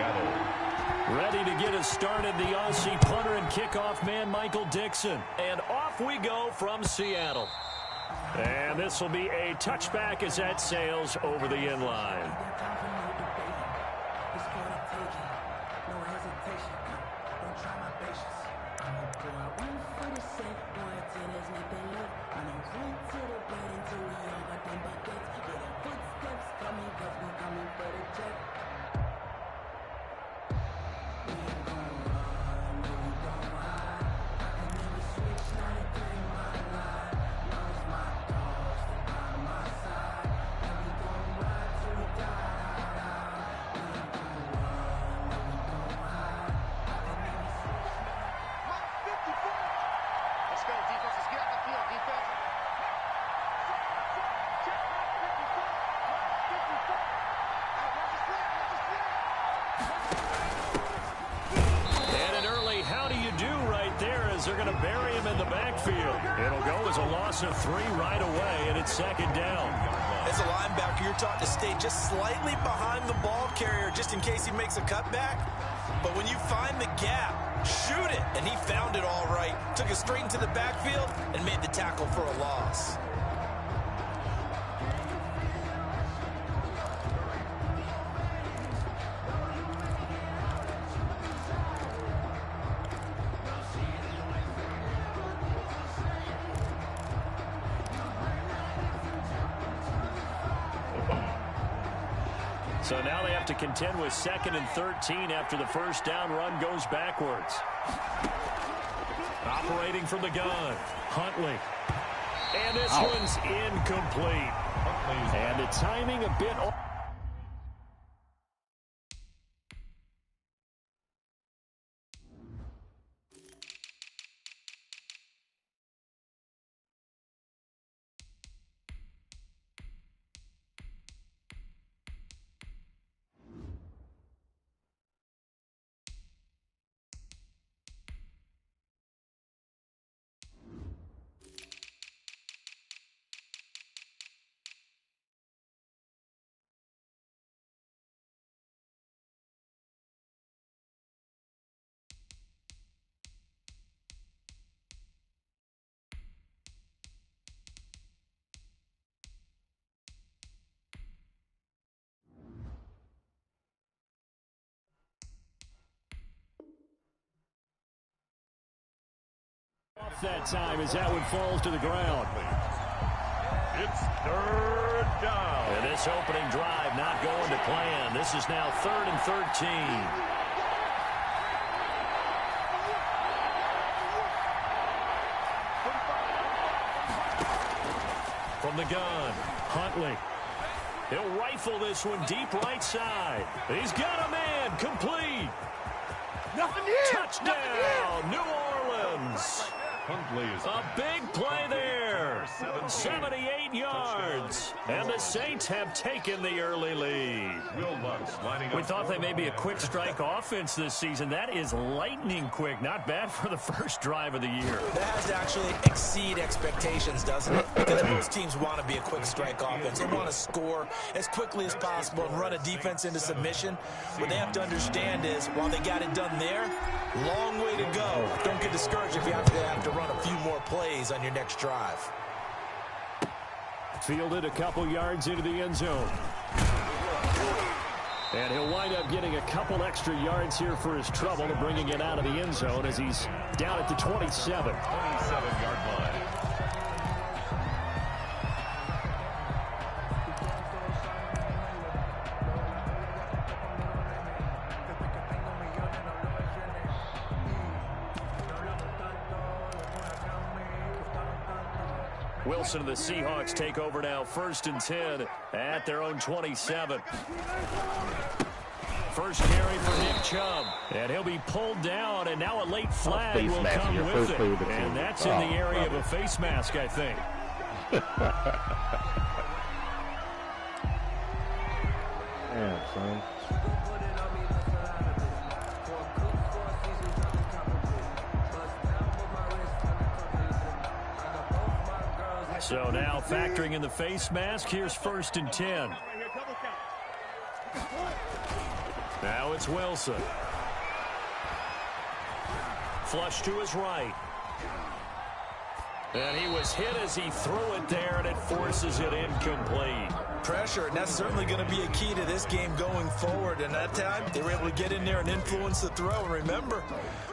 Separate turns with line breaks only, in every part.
Seattle.
Ready to get us started, the Aussie punter and kickoff man, Michael Dixon. And off we go from Seattle. And this will be a touchback as that sails over the end line. They're going to bury him in the backfield. It'll go as a loss of 3 right away, and it's second down.
As a linebacker, you're taught to stay just slightly behind the ball carrier just in case he makes a cutback. But when you find the gap, shoot it. And he found it all right. Took it straight into the backfield and made the tackle for a loss.
So now they have to contend with 2nd and 13 after the first down run goes backwards. Operating from the gun, Huntley. And this one's incomplete. And the timing a bit off. Off that time as that one falls to the ground.
It's 3rd down.
And this opening drive not going to plan. This is now 3rd and 13. From the gun, Huntley. He'll rifle this one deep right side. He's got a man, complete.
Nothing here.
Touchdown, New Orleans.
Huntley is
a big play there. 78 yards. And the Saints have taken the early lead. We thought they may be a quick strike offense this season. That is lightning quick. Not bad for the first drive of the year.
That has to actually exceed expectations, doesn't it? Because most teams want to be a quick strike offense. They want to score as quickly as possible and run a defense into submission. What they have to understand is, while they got it done there, long way to go. Don't get discouraged if you have to run a few more plays on your next drive.
Fielded a couple yards into the end zone. And he'll wind up getting a couple extra yards here for his trouble and bringing it out of the end zone as he's down at the 27.
27-yard line.
Wilson and the Seahawks take over now, 1st and 10 at their own 27. First carry for Nick Chubb, and he'll be pulled down, and now a late flag will come with it. And that's in the area of a face mask, I think.
Yeah, son.
So now factoring in the face mask, here's 1st and 10. Now Now it's Wilson. Flush to his right. And he was hit as he threw it there, and it forces it incomplete.
Pressure, and that's certainly going to be a key to this game going forward. And that time, they were able to get in there and influence the throw. And remember,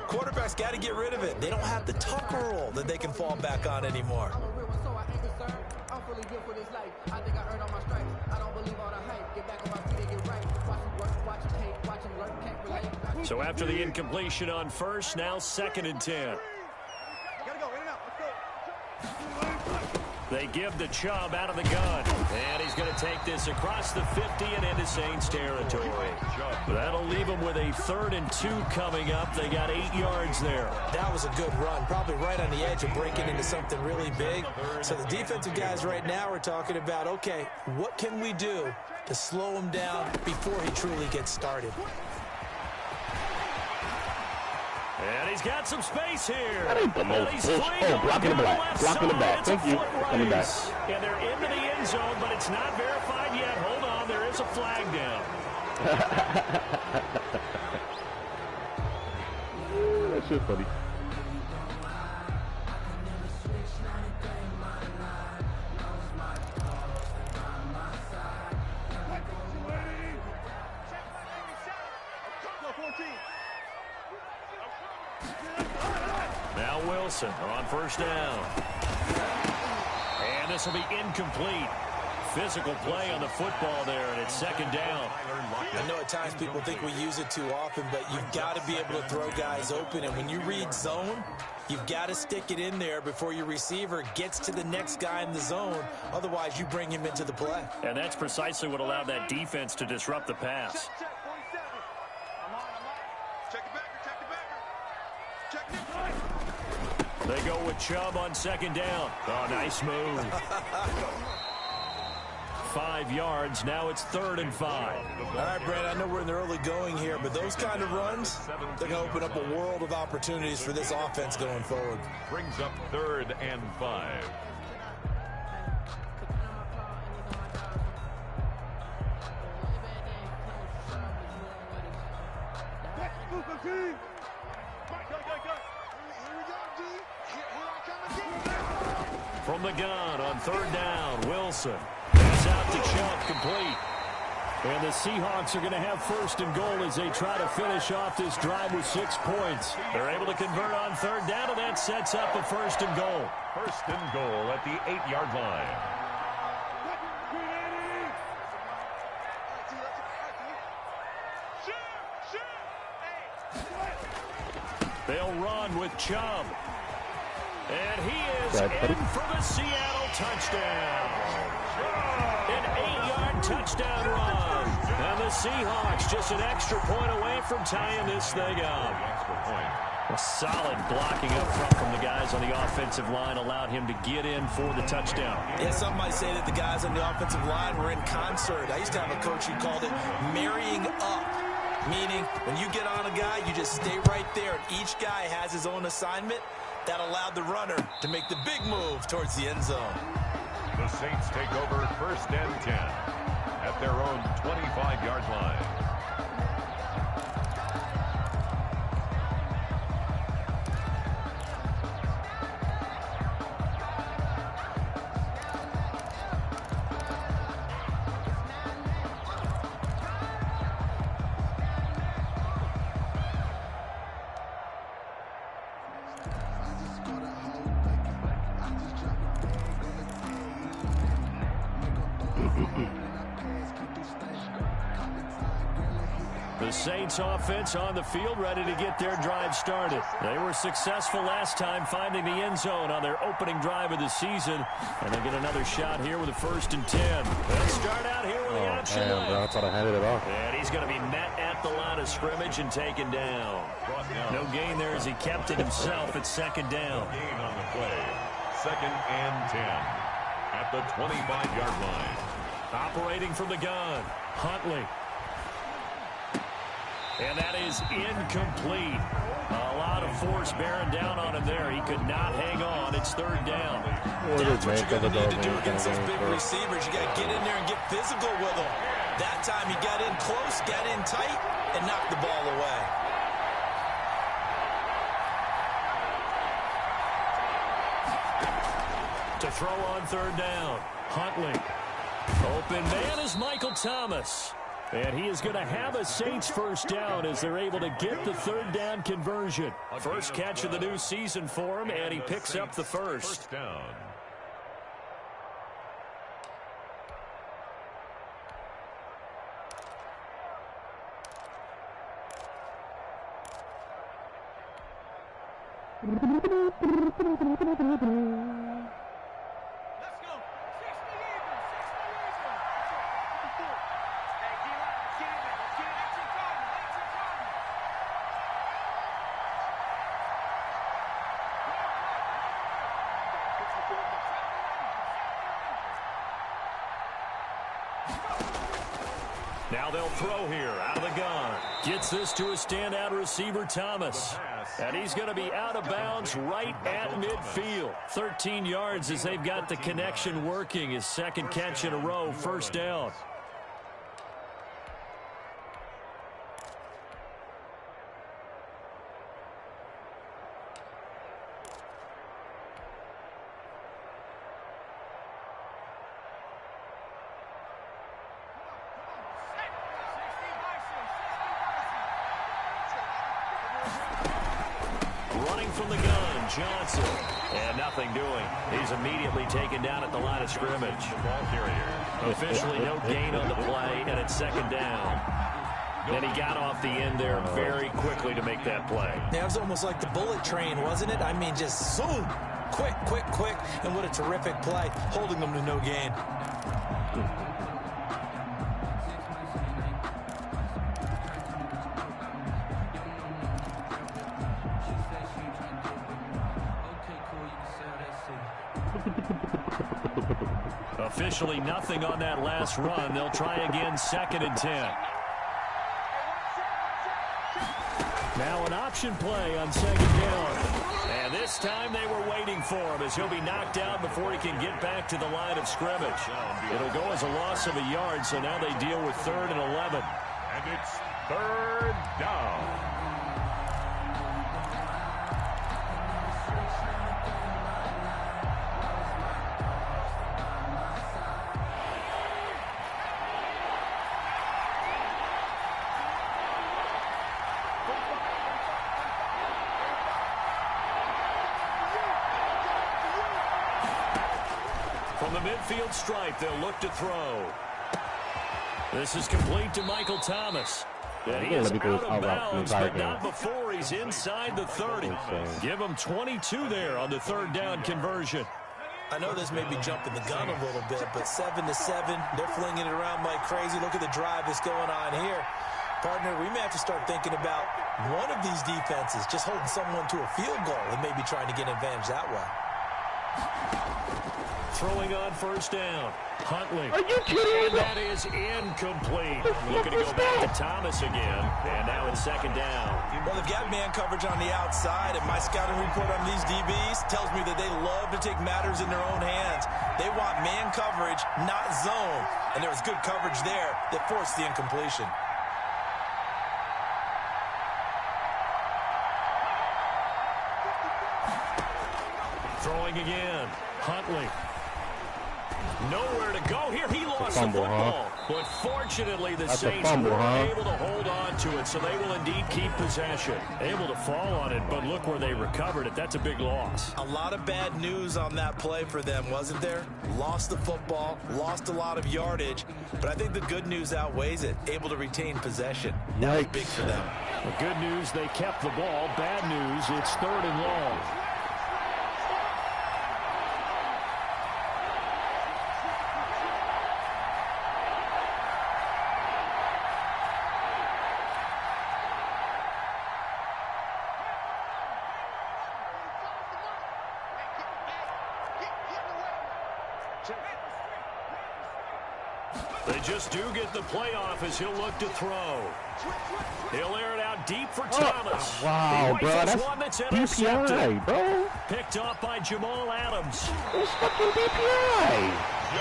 quarterbacks got to get rid of it. They don't have the tuck rule that they can fall back on anymore.
So after the incompletion on first, now 2nd and 10. They give the Chubb out of the gun. And he's going to take this across the 50 and into Saints territory. That'll leave them with a 3rd and 2 coming up. They got 8 yards there.
That was a good run, probably right on the edge of breaking into something really big. So the defensive guys right now are talking about, okay, what can we do to slow him down before he truly gets started?
And he's got some space here.
That ain't the most
He's
push. Oh, blocking the black. Blocking the back. Thank you. Coming back.
And they're into the end zone, but it's not verified yet. Hold on, there is a flag down.
That shit funny.
Now Wilson on 1st down. And this will be incomplete. Physical play on the football there, and it's 2nd down.
I know at times people think we use it too often, but you've got to be able to throw guys open. And when you read zone, you've got to stick it in there before your receiver gets to the next guy in the zone. Otherwise, you bring him into the play.
And that's precisely what allowed that defense to disrupt the pass. They go with Chubb on 2nd down. Oh, nice move. 5 yards. Now it's 3rd and 5.
All right, Brad, I know we're in the early going here, but those kind of runs, they're going to open up a world of opportunities for this offense going forward.
Brings up 3rd and 5.
From the gun on 3rd down, Wilson. Pass out to Chubb, complete. And the Seahawks are going to have 1st and goal as they try to finish off this drive with 6 points. They're able to convert on 3rd down, and that sets up a 1st and goal.
1st and goal at the 8-yard line.
They'll run with Chubb. And he is in for the Seattle touchdown. An 8-yard touchdown run. And the Seahawks just an extra point away from tying this thing up. A solid blocking up front from the guys on the offensive line allowed him to get in for the touchdown.
Yeah, some might say that the guys on the offensive line were in concert. I used to have a coach who called it marrying up. Meaning, when you get on a guy, you just stay right there, and each guy has his own assignment. That allowed the runner to make the big move towards the end zone.
The Saints take over 1st and 10 at their own 25-yard line.
The Saints offense on the field ready to get their drive started. They were successful last time finding the end zone on their opening drive of the season. And they get another shot here with a 1st and 10. They'll start out here with the option left.
Bro, I thought I handed it off.
And he's going to be met at the line of scrimmage and taken down. No gain there as he kept it himself at 2nd down.
Gain on the play. 2nd and 10 at the 25-yard line.
Operating from the gun, Huntley. And that is incomplete. A lot of force bearing down on him there. He could not hang on. It's 3rd down.
That's what you're going to need to do against those big receivers. You got to get in there and get physical with them. That time he got in close, got in tight, and knock the ball away.
To throw on third down, Huntley. Open man is Michael Thomas. And he is going to have a Saints first down as they're able to get the third down conversion. First catch of the new season for him, and he picks up the first.
First down.
Now they'll throw here out of the gun. Gets this to a standout receiver, Thomas. And he's going to be out of bounds right at midfield. 13 yards as they've got the connection working. His second catch in a row, first down. From the gun, Johnson. And nothing doing. He's immediately taken down at the line of scrimmage.
Ball carrier.
Officially no gain on the play, and it's second down. And he got off the end there very quickly to make that play.
Yeah, it was almost like the bullet train, wasn't it? I mean, just zoom. Quick, quick, quick. And what a terrific play, holding them to no gain.
Officially nothing on that last run. They'll try again, 2nd and 10. Now an option play on second down. And this time they were waiting for him as he'll be knocked out before he can get back to the line of scrimmage. It'll go as a loss of a yard, so now they deal with 3rd and 11.
And it's 3rd down.
From the midfield stripe, they'll look to throw. This is complete to Michael Thomas. And he is out of bounds, but not before he's inside the 30. Give him 22 there on the 3rd down conversion.
I know this may be jumping the gun a little bit, but 7-7, they're flinging it around like crazy. Look at the drive that's going on here. Partner, we may have to start thinking about one of these defenses just holding someone to a field goal and maybe trying to get an advantage that way.
Throwing on first down. Huntley.
Are you kidding?
That is incomplete. Looking to go back to Thomas again. And now it's 2nd down.
Well, they've got man coverage on the outside, and my scouting report on these DBs tells me that they love to take matters in their own hands. They want man coverage, not zone. And there was good coverage there that forced the incompletion.
Throwing again. Huntley. Nowhere to go here. He lost the football. But fortunately, the Saints were able to hold on to it, so they will indeed keep possession. Able to fall on it, but look where they recovered it. That's a big loss.
A lot of bad news on that play for them, wasn't there? Lost the football, lost a lot of yardage, but I think the good news outweighs it. Able to retain possession. That was big for them.
The good news, they kept the ball. Bad news, it's 3rd and long. They just do get the playoff as he'll look to throw. He'll air it out deep for Thomas.
Wow, bro, that's
one that's
DPI, bro.
Picked off by Jamal Adams.
It's fucking DPI.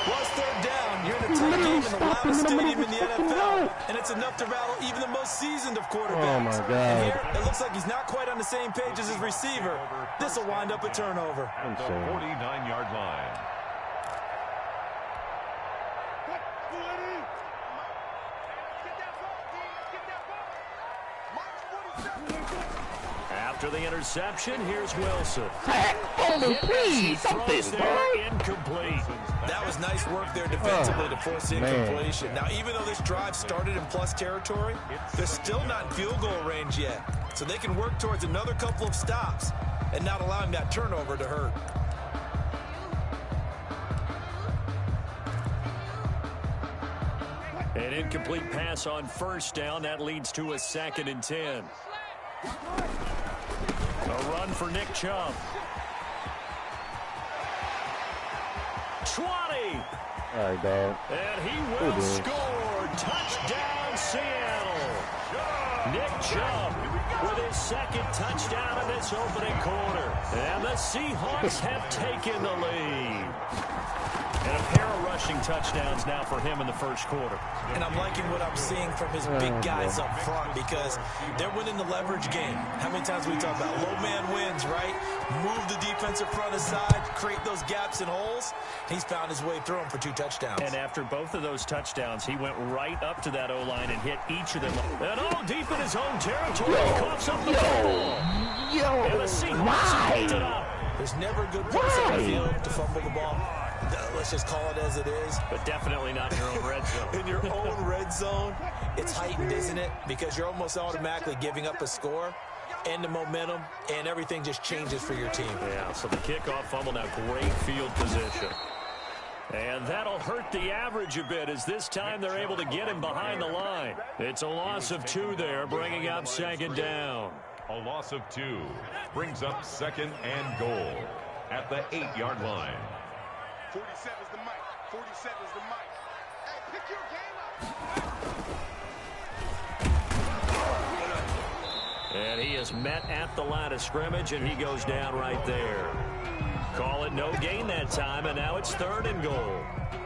Plus third down. You're in a tight game in the loudest stadium in the NFL, and it's enough to rattle even the most seasoned of quarterbacks.
Oh, my God.
And here, it looks like he's not quite on the same page as his receiver. This will wind up a turnover.
The 49-yard line.
After the interception, here's Wilson.
Please, something, bro.
Incomplete.
That was nice work there defensively to force the incompletion. Now, even though this drive started in plus territory, they're still not in field goal range yet. So they can work towards another couple of stops and not allowing that turnover to hurt.
An incomplete pass on first down. That leads to a 2nd and 10. A run for Nick Chubb. 20.
All right, dog.
And he will score. Touchdown, Seattle. Nick Chubb with his 2nd touchdown in this opening quarter. And the Seahawks have taken the lead. And a pair of rushing touchdowns now for him in the first quarter.
And I'm liking what I'm seeing from his big guys up front because they're winning the leverage game. How many times we talk about low man wins, right? Move the defensive front aside, create those gaps and holes. He's found his way through them for 2 touchdowns.
And after both of those touchdowns, he went right up to that O-line and hit each of them. And all deep in his own territory, he coughs up the ball. And the Seahawks picked it up.
There's never a good place on the field to fumble the ball. Let's just call it as it is.
But definitely not in your own red zone.
In your own red zone, it's heightened, isn't it? Because you're almost automatically giving up a score and the momentum, and everything just changes for your team.
Yeah, so the kickoff fumble, now great field position. And that'll hurt the average a bit as this time they're able to get him behind the line. It's a loss of 2 there, bringing up 2nd down.
A loss of 2 brings up 2nd and goal at the 8-yard line.
47's the mic. 47's the mic. Hey, pick your game up.
And he is met at the line of scrimmage, and he goes down right there. Call it no gain that time, and now it's 3rd and goal.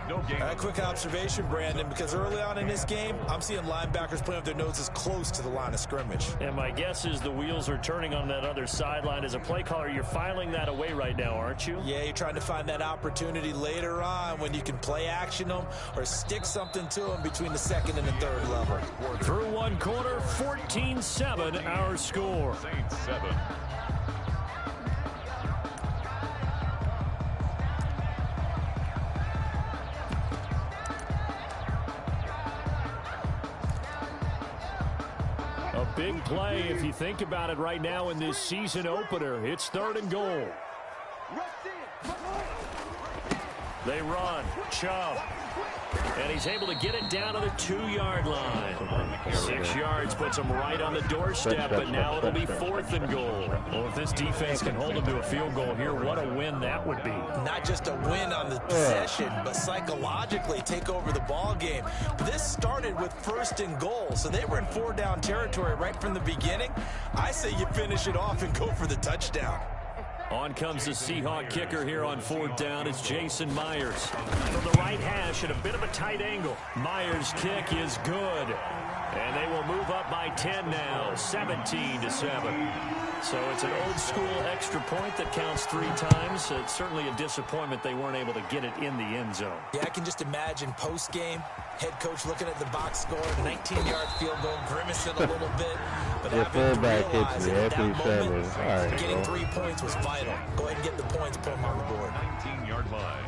No gain.
A quick observation, Brandon, because early on in this game, I'm seeing linebackers playing with their noses close to the line of scrimmage.
And my guess is the wheels are turning on that other sideline. As a play caller, you're filing that away right now, aren't you?
Yeah, you're trying to find that opportunity later on when you can play action them or stick something to them between the 2nd and the 3rd level.
Through 1 quarter, 14-7 our score.
Saints 7.
A big play if you think about it right now in this season opener. It's 3rd and goal. They run. Chubb. And he's able to get it down to the 2-yard line. 6 yards puts him right on the doorstep, but now it'll be 4th and goal. Well, if this defense can hold him to a field goal here, what a win that would be.
Not just a win on the possession, but psychologically take over the ball game. But this started with 1st and goal, so they were in 4-down territory right from the beginning. I say you finish it off and go for the touchdown.
On comes the Seahawk kicker here on 4th down. It's Jason Myers. From the right hash at a bit of a tight angle. Myers' kick is good. And they will move up by 10 now, 17-7. So it's an old-school extra point that counts 3 times. It's certainly a disappointment they weren't able to get it in the end zone.
Yeah, I can just imagine post-game, head coach looking at the box score, 19-yard field goal, grimacing a little bit. But having to realize that at that moment, getting 3 points was vital. Go ahead and get the points, put them on the board.
19-yard line.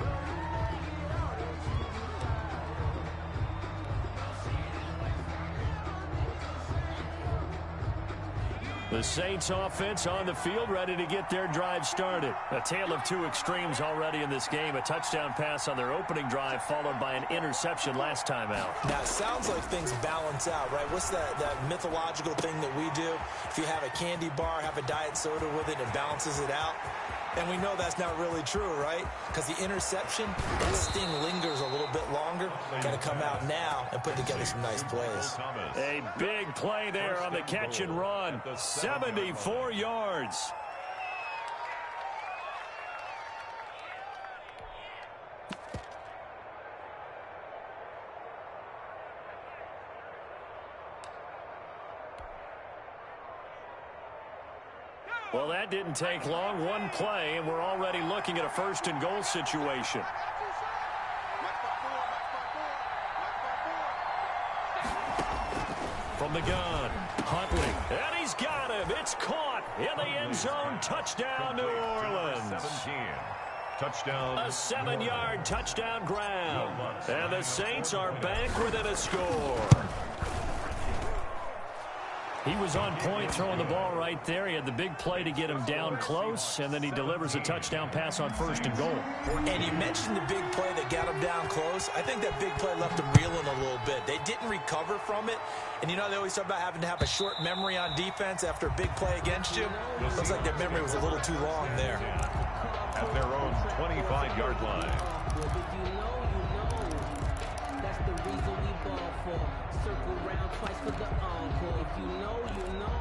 The Saints offense on the field, ready to get their drive started. A tale of 2 extremes already in this game. A touchdown pass on their opening drive, followed by an interception last time out.
Now, it sounds like things balance out, right? What's that mythological thing that we do? If you have a candy bar, have a diet soda with it, it balances it out. And we know that's not really true, right? Because the interception, that sting lingers a little bit longer. Got to come out now and put together some nice plays.
A big play there on the catch and run. 74 yards. Well, that didn't take long. One play, and we're already looking at a first-and-goal situation. From the gun, Huntley, and he's got him. It's caught in the end zone. Touchdown, New Orleans.
17. Touchdown.
A 7-yard touchdown grab. And the Saints are back within a score. He was on point throwing the ball right there. He had the big play to get him down close, and then he delivers a touchdown pass on first and goal.
And you mentioned the big play that got him down close. I think that big play left him reeling a little bit. They didn't recover from it. And you know they always talk about having to have a short memory on defense after a big play against you. Looks like their memory was a little too long there.
At their own 25-yard line.
That's the reason we ball for. Circle round twice for the encore. If you know, you know.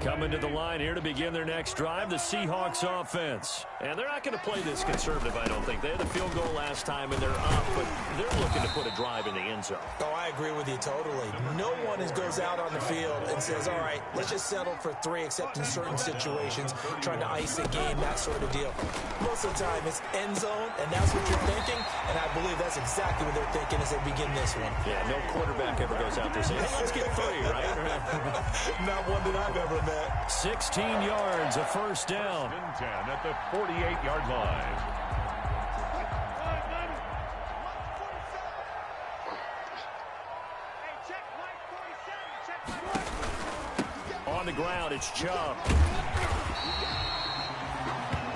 Coming to the line here to begin their next drive, the Seahawks offense. And they're not going to play this conservative, I don't think. They had a field goal last time, and they're up, but they're looking to put a drive in the end zone.
Oh, I agree with you totally. No one goes out on the field and says, all right, let's just settle for 3, except in certain situations, trying to ice a game, that sort of deal. Most of the time, it's end zone, and that's what you're thinking, and I believe that's exactly what they're thinking as they begin this one.
Yeah, no quarterback ever goes out there saying, hey, let's get 3, right?
Not one that I've ever met.
16 yards, a first down.
10 at the 48-yard line.
On the ground, it's Chubb.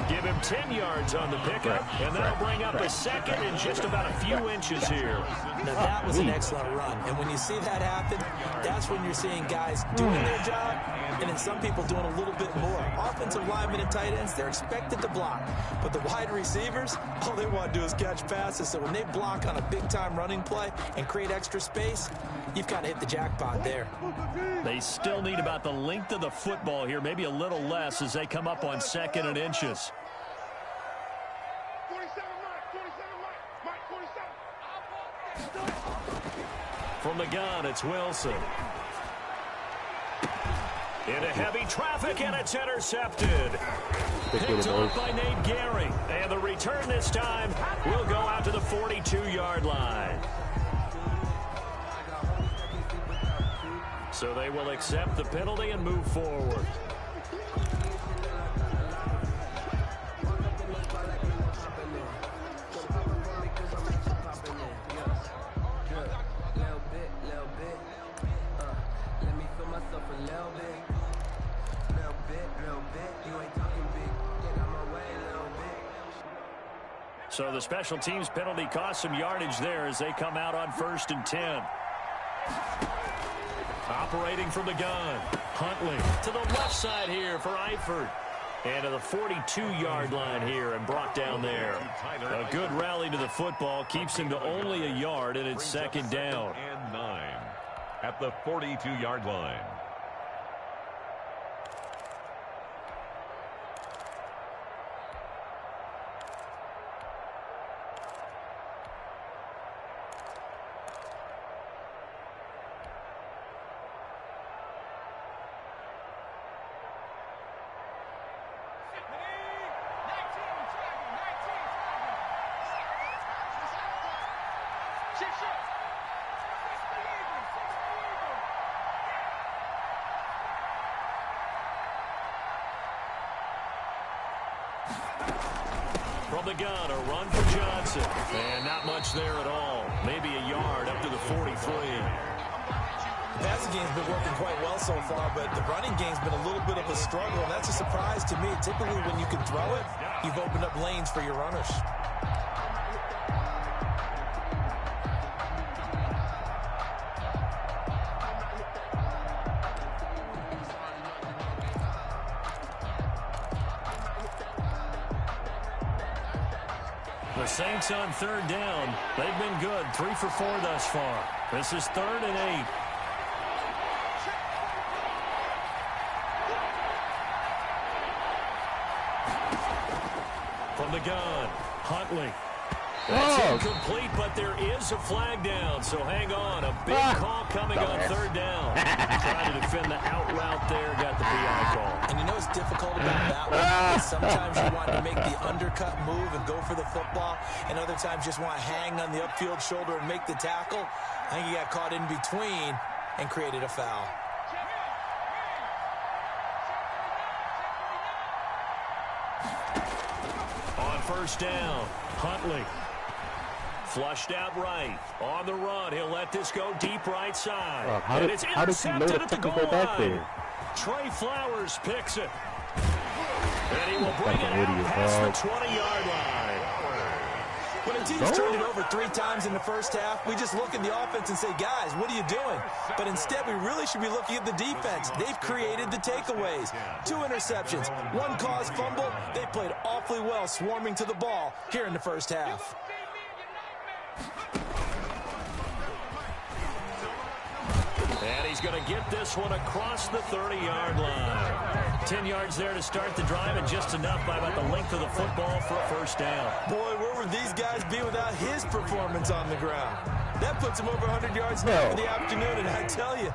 Give him 10 yards on the pickup, and that'll bring up a second in just about a few inches here.
Now, that was an excellent run. And when you see that happen, that's when you're seeing guys doing their job, and then some people doing a little bit more. Offensive linemen and tight ends, they're expected to block. But the wide receivers, all they want to do is catch passes. So when they block on a big-time running play and create extra space, you've kind of hit the jackpot there.
They still need about the length of the football here, maybe a little less as they come up on second and inches. From the gun, it's Wilson. Into heavy traffic, and it's intercepted. Picked off by Nate Gehring. And the return this time will go out to the 42-yard line. So they will accept the penalty and move forward. So the special teams penalty cost some yardage there as they come out on first and 10. Operating from the gun, Huntley to the left side here for Eifert. And to the 42-yard line here and brought down there. A good rally to the football keeps him to only a yard, and it's second down.
And 9 at the 42-yard line.
From the gun, a run for Johnson. And not much there at all. Maybe a yard up to the 43.
The passing game's been working quite well so far, but the running game's been a little bit of a struggle, and that's a surprise to me. Typically, when you can throw it, you've opened up lanes for your runners.
The Saints on third down. They've been good, 3 for 4 thus far. This is 3rd and 8. From the gun, Huntley. That's incomplete, but there is a flag down, so hang on. A big call coming on third down. Trying to defend the out route there, got the PI call.
And you know what's difficult about that one? Is sometimes you want to make the undercut move and go for the football, and other times just want to hang on the upfield shoulder and make the tackle. I think he got caught in between and created a foul.
On first down, Huntley. Flushed out right. On the run. He'll let this go deep right side.
How did you know to go back there?
Trey Flowers picks it. And he will bring it out past the 20-yard line.
When a team's turned it over 3 times in the first half, we just look at the offense and say, guys, what are you doing? But instead, we really should be looking at the defense. They've created the takeaways. 2 interceptions, 1 caused fumble. They played awfully well swarming to the ball here in the first half.
And he's going to get this one across the 30-yard line. 10 yards there to start the drive, and just enough by about the length of the football for a first down.
Boy, where would these guys be without his performance on the ground? That puts him over 100 yards now for the afternoon, and I tell you,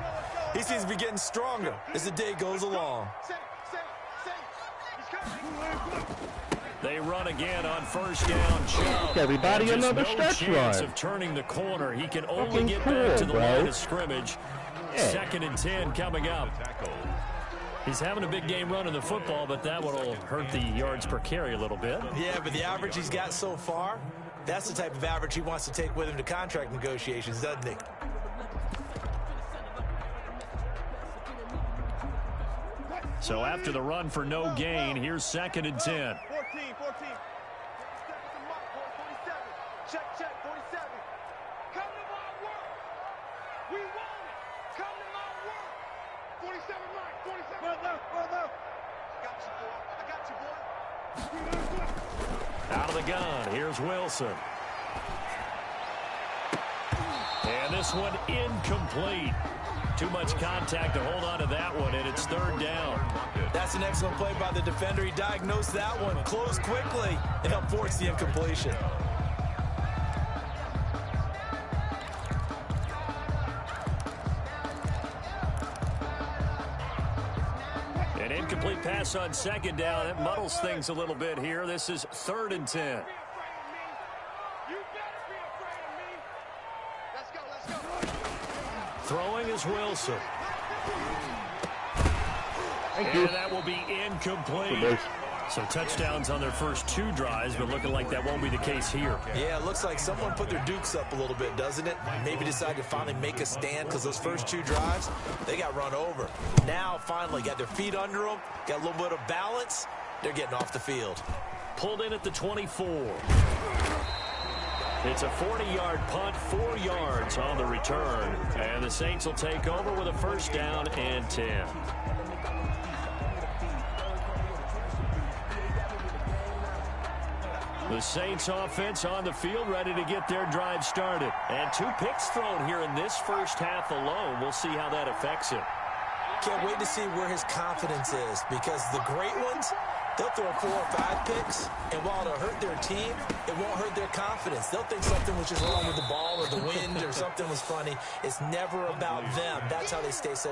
he seems to be getting stronger as the day goes along.
They run again on first down. Chubb.
Everybody another stretch run.
Of turning the corner. He can only get back to the line of scrimmage.
Yeah.
2nd and 10 coming up. He's having a big game running the football, but that one will hurt the yards per carry a little bit.
Yeah, but the average he's got so far, that's the type of average he wants to take with him to contract negotiations, doesn't he?
So after the run for no gain, here's 2nd and 10.
14. Check, 47. Come to my work. We want it. Come to my work. 47 right, 47. Well, no. I got you, boy.
Out of the gun, here's Wilson. And this one incomplete. Too much contact to hold on to that one, and it's 3rd down.
That's an excellent play by the defender. He diagnosed that one, closed quickly, and helped force the incompletion.
An incomplete pass on 2nd down. It muddles things a little bit here. This is 3rd and 10. Throwing is Wilson.
Thank you.
And that will be incomplete. So touchdowns on their first 2 drives, but looking like that won't be the case here.
Yeah, it looks like someone put their dukes up a little bit, doesn't it? Maybe decided to finally make a stand because those first 2 drives, they got run over. Now, finally, got their feet under them, got a little bit of balance. They're getting off the field.
Pulled in at the 24. It's a 40-yard punt, 4 yards on the return. And the Saints will take over with a first down and 10. The Saints offense on the field, ready to get their drive started. And 2 picks thrown here in this first half alone. We'll see how that affects him.
Can't wait to see where his confidence is, because the great ones, they'll throw 4 or 5 picks, and while it'll hurt their team, it won't hurt their confidence. They'll think something was just wrong with the ball or the wind or something was funny. It's never about them. That's how they stay so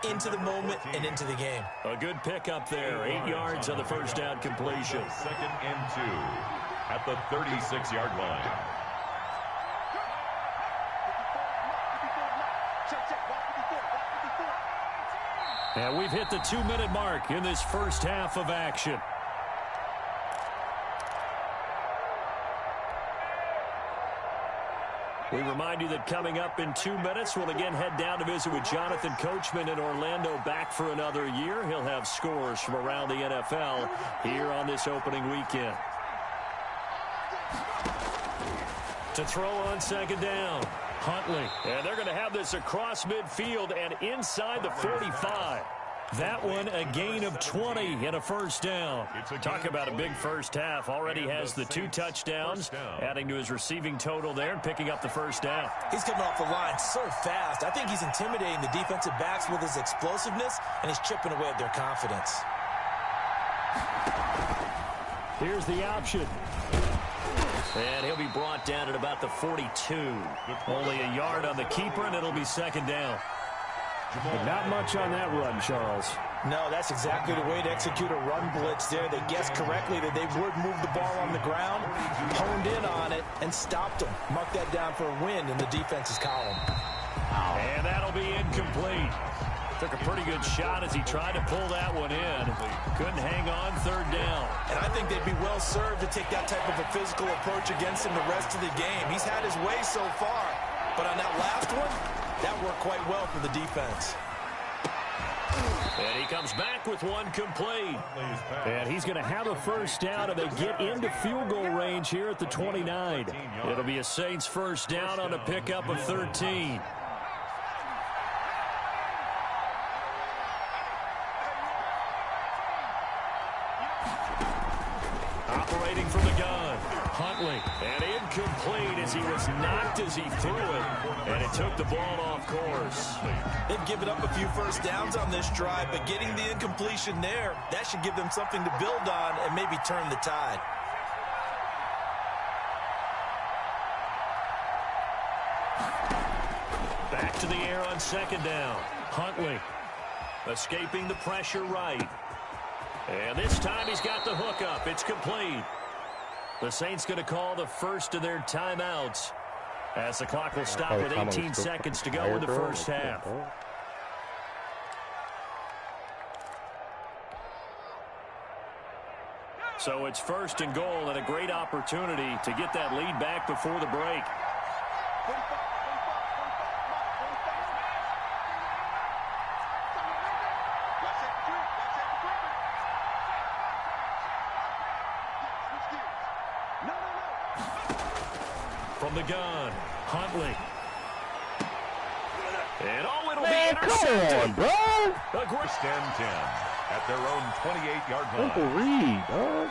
into the moment and into the game.
A good pick up there. 8 yards on the first down completion.
2nd and 2 at the 36-yard line.
And we've hit the 2-minute mark in this first half of action. We remind you that coming up in 2 minutes, we'll again head down to visit with Jonathan Coachman in Orlando, back for another year. He'll have scores from around the NFL here on this opening weekend. To throw on 2nd down, Huntley. And they're going to have this across midfield and inside the 45. That one, a gain of 20 and a first down. Talk about a big first half. Already has the 2 touchdowns, adding to his receiving total there and picking up the first down.
He's coming off the line so fast. I think he's intimidating the defensive backs with his explosiveness, and he's chipping away at their confidence.
Here's the option. And he'll be brought down at about the 42. Only a yard on the keeper, and it'll be second down.
But not much on that run, Charles.
No, that's exactly the way to execute a run blitz there. They guessed correctly that they would move the ball on the ground, honed in on it, and stopped them. Mark that down for a win in the defense's column.
And that'll be incomplete. Took a pretty good shot as he tried to pull that one in. Couldn't hang on, third down.
And I think they'd be well served to take that type of a physical approach against him the rest of the game. He's had his way so far, but on that last one, that worked quite well for the defense.
And he comes back with one complete. And he's going to have a first down, and they get into field goal range here at the 29. It'll be a Saints first down on a pickup of 13. Operating from the gun, Huntley, and incomplete as he was knocked as he threw it, and it took the ball off course.
They've given up a few first downs on this drive, but getting the incompletion there, that should give them something to build on and maybe turn the tide.
Back to the air on second down. Huntley escaping the pressure right. And this time he's got the hook up. It's complete. The Saints going to call the first of their timeouts as the clock will stop with 18 seconds to go in the first half. So it's first and goal and a great opportunity to get that lead back before the break. From the gun, Huntley. And it'll be intercepted.
Come on, bro.
First and 10 at their own 28-yard line.
Uncle Reed, dog.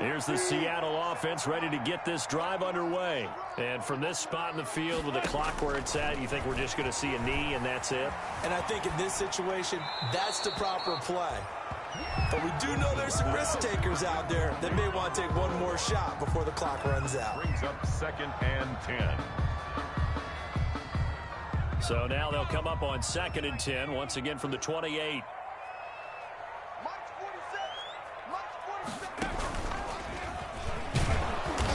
Here's the Seattle offense ready to get this drive underway. And from this spot in the field with the clock where it's at, you think we're just going to see a knee and that's it?
And I think in this situation, that's the proper play. But we do know there's some risk takers out there that may want to take one more shot before the clock runs out.
Brings up second and 10.
So now they'll come up on second and 10, once again from the 28.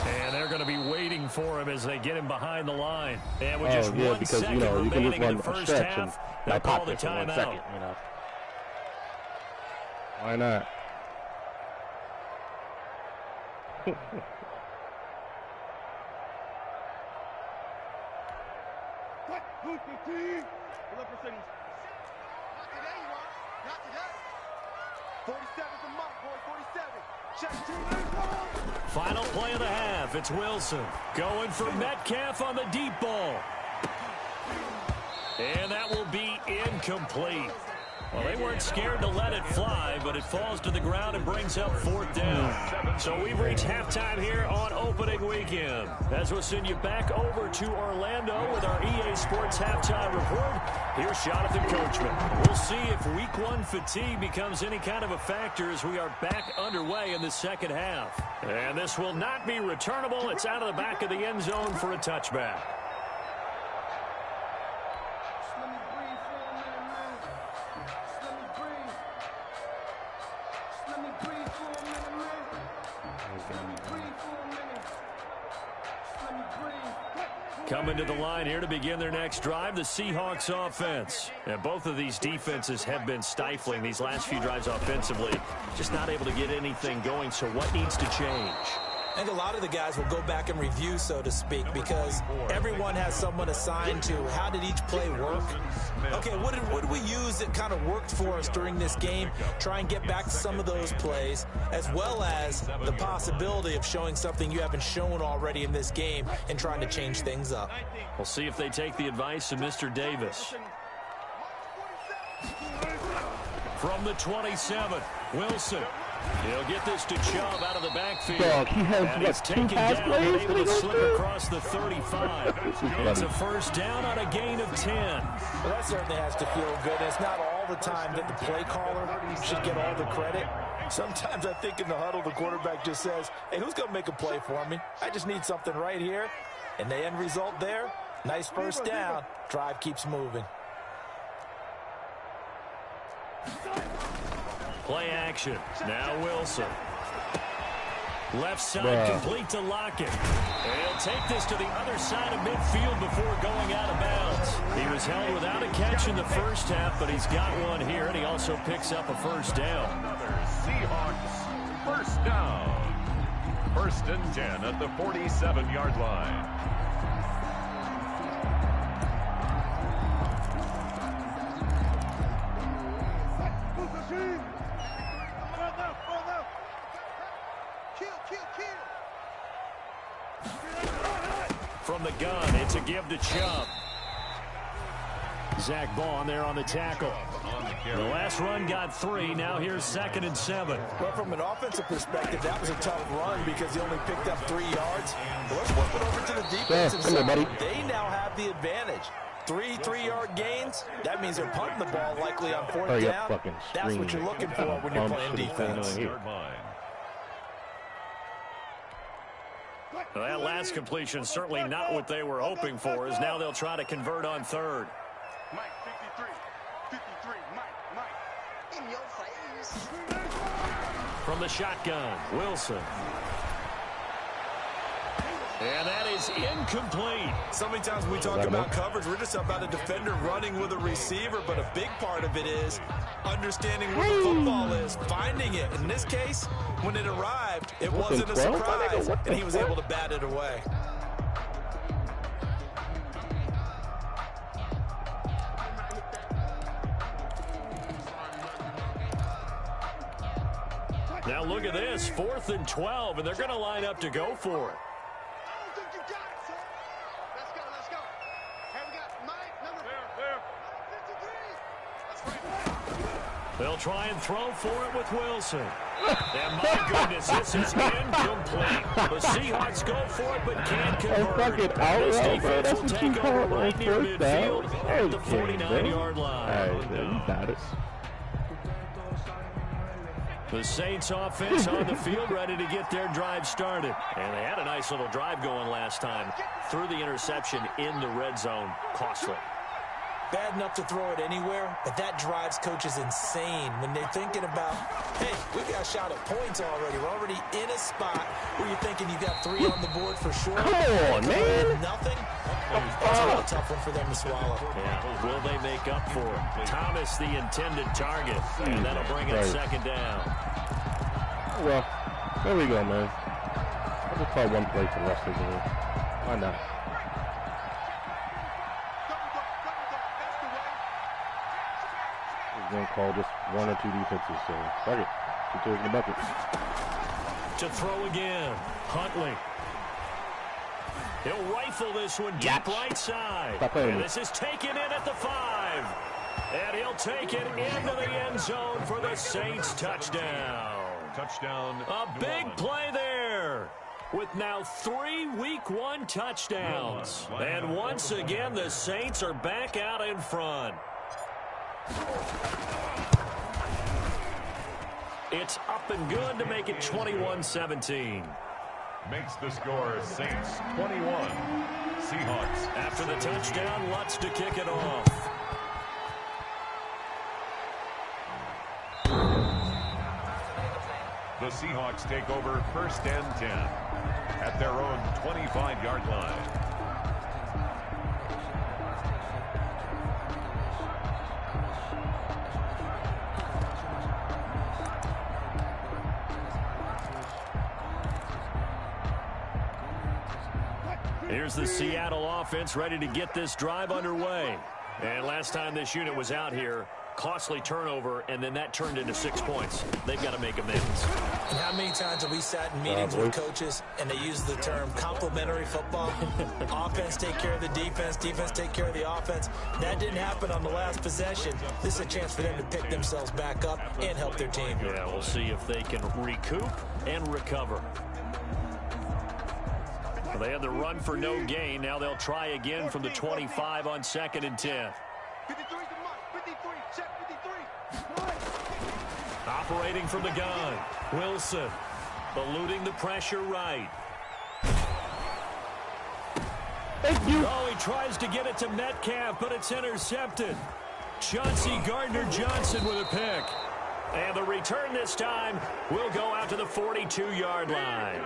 And they're going to be waiting for him as they get him behind the line. And with just 1 second remaining in the first half, they'll call the timeout.
Why not?
Final play of the half. It's Wilson going for Metcalf on the deep ball. And that will be incomplete. Well, they weren't scared to let it fly, but it falls to the ground and brings up fourth down. So we've reached halftime here on opening weekend. As we'll send you back over to Orlando with our EA Sports halftime report, here's Jonathan Coachman. We'll see if week 1 fatigue becomes any kind of a factor as we are back underway in the second half. And this will not be returnable. It's out of the back of the end zone for a touchback. Coming to the line here to begin their next drive, the Seahawks offense. And both of these defenses have been stifling these last few drives offensively. Just not able to get anything going, so what needs to change?
I think a lot of the guys will go back and review, so to speak, because everyone has someone assigned to how did each play work. Okay, what did we use that kind of worked for us during this game? Try and get back to some of those plays, as well as the possibility of showing something you haven't shown already in this game and trying to change things up.
We'll see if they take the advice of Mr. Davis. From the 27, Wilson. He'll get this to Chubb out of the backfield.
Dog, he has,
and he's taken down and able to slip across the 35. It's a first down on a gain of 10.
Well, that certainly has to feel good. It's not all the time that the play caller should get all the credit. Sometimes I think in the huddle, the quarterback just says, hey, who's going to make a play for me? I just need something right here. And the end result there, nice first down. Drive keeps moving.
Play action. Now Wilson. Left side complete to Lockett. And he'll take this to the other side of midfield before going out of bounds. He was held without a catch in the first half, but he's got one here, and he also picks up a first down.
Another Seahawks first down. First and 10 at the 47-yard line.
From the gun, it's a give to Chubb. Zach Bond there on the tackle. The last run got 3. Now here's 2nd and 7.
Well, from an offensive perspective, that was a tough run because he only picked up 3 yards. But let's flip it over to the defensive side. They now have the advantage. 3 3-yard gains. That means they're punting the ball likely on 4th down. That's what you're looking for when you're playing defense.
Well, that last completion certainly not what they were hoping for, as now they'll try to convert on 3rd.
Mike, 53, Mike, in your face.
From the shotgun, Wilson. And that is incomplete.
So many times when we talk about coverage, we're just about a defender running with a receiver, but a big part of it is understanding where the football is, finding it. In this case, when it arrived, it wasn't a surprise, and he was able to bat it away.
Now look at this, 4th and 12, and they're going to line up to go for it. They'll try and throw for it with Wilson. And my goodness, this is incomplete. The Seahawks go for it but can't convert. This defense will take over right near midfield at the 49-yard line. The Saints offense on the field ready to get their drive started. And they had a nice little drive going last time. Threw the interception in the red zone. Costly.
Bad enough to throw it anywhere, but that drives coaches insane when they're thinking about, hey, we've got a shot at points already. We're already in a spot where you're thinking you've got 3 on the board for sure.
Come on, man.
Nothing. That's a real tough one for them to swallow.
Yeah. Will they make up for it? Thomas, the intended target, and that'll bring it 2nd down.
Well, there we go, man. I'll just call one play for the rest of the game. Why not? Going to call just 1 or 2 defenses, so fuck it. Keep taking the bucket.
To throw again, Huntley. He'll rifle this one deep right side. And this is taken in at the 5. And he'll take it into the end zone for the Saints touchdown. A big play there. With now 3 Week 1 touchdowns. And once again, the Saints are back out in front. It's up and good to make it 21-17.
Makes the score Saints 21. Seahawks.
After the touchdown, Lutz to kick it off.
The Seahawks take over 1st and 10 at their own 25-yard line.
Here's the Seattle offense ready to get this drive underway. And last time this unit was out here, costly turnover, and then that turned into 6 points. They've got to make amends.
And how many times have we sat in meetings with coaches and they use the term complementary football? Offense take care of the defense, defense take care of the offense. That didn't happen on the last possession. This is a chance for them to pick themselves back up and help their team.
Yeah, we'll see if they can recoup and recover. Well, they had the run for no gain. Now they'll try again from the 25 on 2nd and 10.
53 is the mark. 53. Check 53.
Operating from the gun. Wilson eluding the pressure right.
Thank you.
Oh, he tries to get it to Metcalf, but it's intercepted. Chauncey Gardner-Johnson with a pick. And the return this time will go out to the 42-yard line.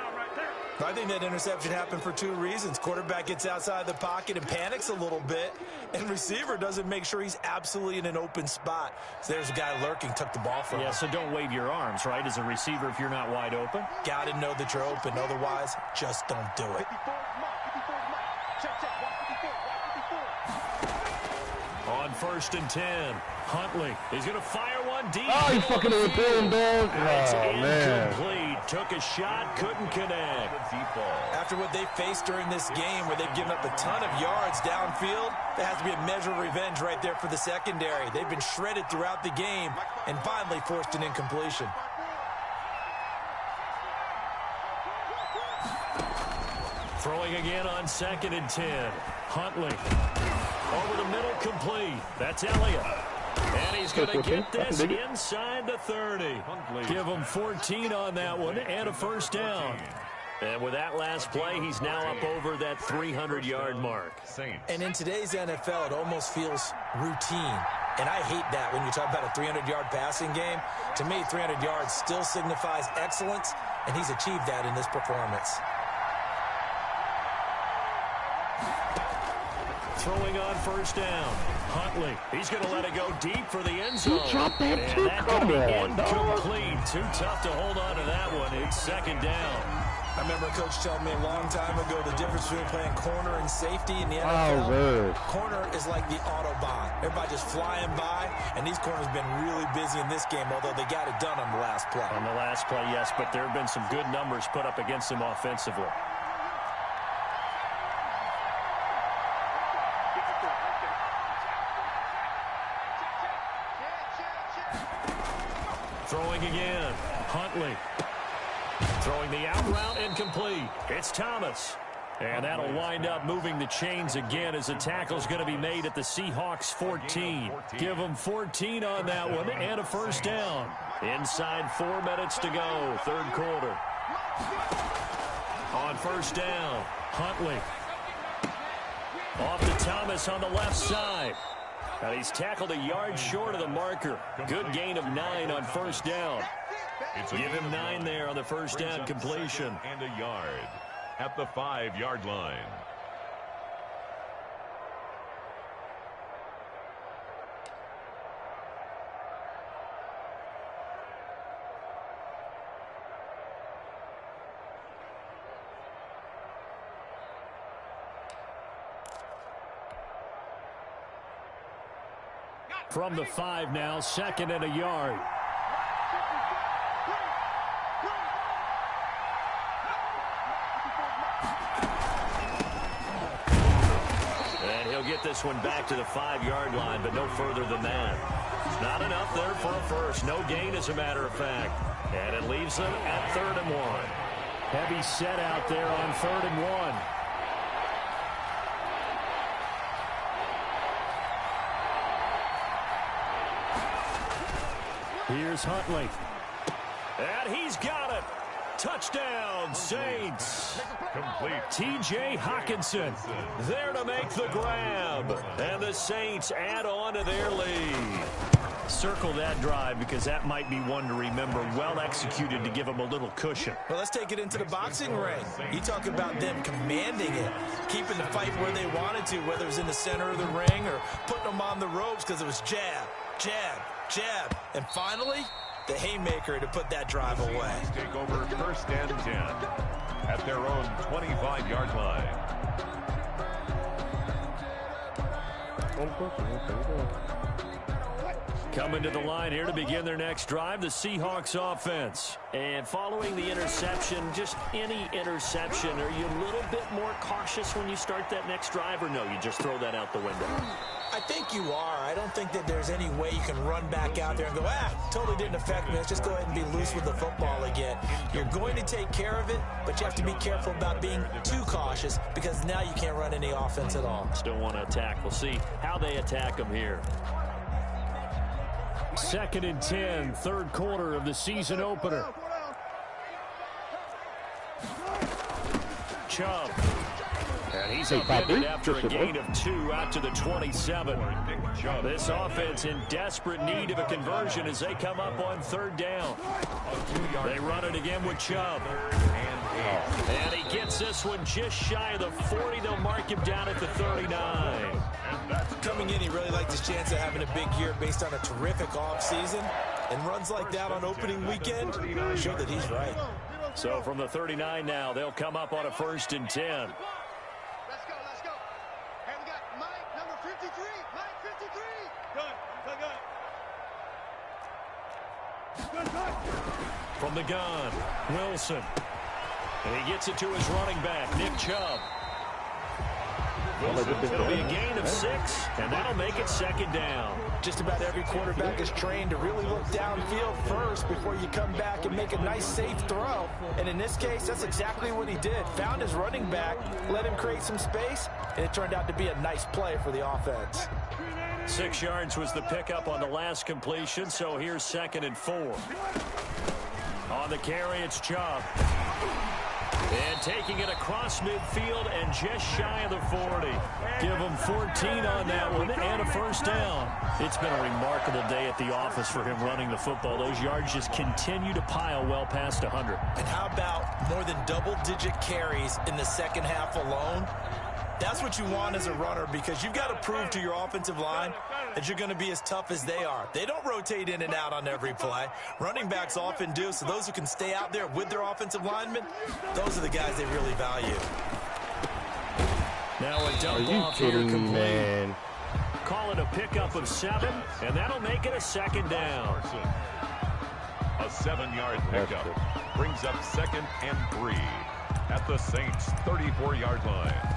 I think that interception happened for 2 reasons. Quarterback gets outside the pocket and panics a little bit, and receiver doesn't make sure he's absolutely in an open spot. So there's a guy lurking, took the ball from him.
Yeah, so don't wave your arms, right, as a receiver if you're not wide open.
Got to know that you're open. Otherwise, just don't do it.
54 is mark. 54 is mark. Check, check. Watch 54. Watch 54.
On 1st and 10, Huntley is going to fire one deep.
Oh, you fucking overthrew him, dog.
It's
Oh, man.
incomplete. Took a shot, couldn't connect.
After what they faced during this game where they've given up a ton of yards downfield, there has to be a measure of revenge right there for the secondary. They've been shredded throughout the game and finally forced an incompletion.
Throwing again on 2nd and 10. Huntley over the middle, complete. That's Elliott. And he's going to get this inside the 30. Give him 14 on that one and a first down. And with that last play, he's now up over that 300-yard mark.
And in today's NFL, it almost feels routine. And I hate that when you talk about a 300-yard passing game. To me, 300 yards still signifies excellence, and he's achieved that in this performance.
Throwing on 1st down. Huntley, he's going to let it go deep for the end zone.
You dropped that
and
too?
that
Come
could be
on,
incomplete. Too tough to hold on to that one. It's 2nd down.
I remember a coach telling me a long time ago the difference between playing corner and safety in the NFL. Corner is like the Autobahn. Everybody just flying by, and these corners have been really busy in this game, although they got it done on the last play.
On the last play, yes, but there have been some good numbers put up against him offensively. Throwing again. Huntley. Throwing the out route incomplete. It's Thomas. And that'll wind up moving the chains again as a tackle's going to be made at the Seahawks 14. Give them 14 on that one and a first down. Inside 4 minutes to go, 3rd quarter. On 1st down, Huntley. Off to Thomas on the left side. And he's tackled a yard short of the marker. Good gain of 9 on 1st down. Give him 9 there on the 1st down completion.
And a yard at the 5-yard line.
From the 5 now, 2nd and a yard. And he'll get this one back to the 5-yard line, but no further than that. Not enough there for a first. No gain, as a matter of fact. And it leaves them at 3rd and 1. Heavy set out there on 3rd and 1. Here's Huntley. And he's got it. Touchdown, Saints.
Complete.
T.J. Hockenson there to make the grab. And the Saints add on to their lead. Circle that drive because that might be one to remember. Well executed to give them a little cushion.
Well, let's take it into the boxing ring. You talk about them commanding it, keeping the fight where they wanted to, whether it was in the center of the ring or putting them on the ropes because it was jab, jab, jab. And finally, the haymaker to put that drive away.
Take over 1st and 10. at their own 25-yard line.
Coming to the line here to begin their next drive, the Seahawks offense. And following the interception, just any interception, are you a little bit more cautious when you start that next drive, or no, you just throw that out the window?
I think you are. I don't think that there's any way you can run back out there and go, totally didn't affect me. Let's just go ahead and be loose with the football again. You're going to take care of it, but you have to be careful about being too cautious because now you can't run any offense at all.
Still want to attack. We'll see how they attack them here. 2nd and 10, third quarter of the season opener. Chubb. And he's upended after a gain of 2 out to the 27. This offense in desperate need of a conversion as they come up on 3rd down. They run it again with Chubb. And he gets this one just shy of the 40. They'll mark him down at the 39.
Coming in, he really liked his chance of having a big year based on a terrific offseason. And runs like that on opening weekend show that he's right.
So from the 39 now, they'll come up on a 1st and 10.
Let's go. Hey, we got Mike, number 53. Mike, 53. Good.
From the gun, Wilson. And he gets it to his running back, Nick Chubb. It'll be a gain of 6, and that'll make it 2nd down.
Just about every quarterback is trained to really look downfield first before you come back and make a nice, safe throw. And in this case, that's exactly what he did. Found his running back, let him create some space, and it turned out to be a nice play for the offense.
6 yards was the pickup on the last completion, so here's 2nd and 4. On the carry, it's Chubb. And taking it across midfield and just shy of the 40. Give him 14 on that one and a 1st down. It's been a remarkable day at the office for him running the football. Those yards just continue to pile well past 100.
And how about more than double-digit carries in the second half alone? That's what you want as a runner because you've got to prove to your offensive line that you're going to be as tough as they are. They don't rotate in and out on every play. Running backs often do, so those who can stay out there with their offensive linemen, those are the guys they really value.
Now a dump off here complete. Man. Call it a pickup of 7, and that'll make it a 2nd down.
A 7-yard pickup brings up 2nd and 3 at the Saints' 34-yard line.